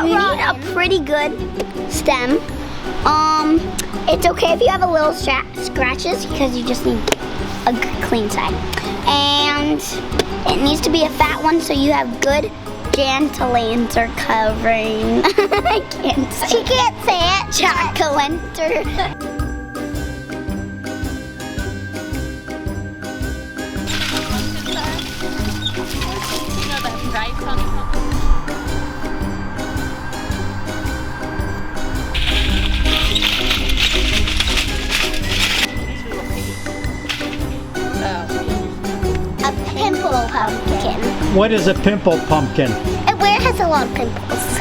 You need a pretty good stem. It's okay if you have a little scratches because you just need a clean side. And it needs to be a fat one so you have good jack-o'-lantern covering. I can't say She can't say it. Jack-o'-lantern. Rice on top. A pimple pumpkin. What is a pimple pumpkin? It has a lot of pimples.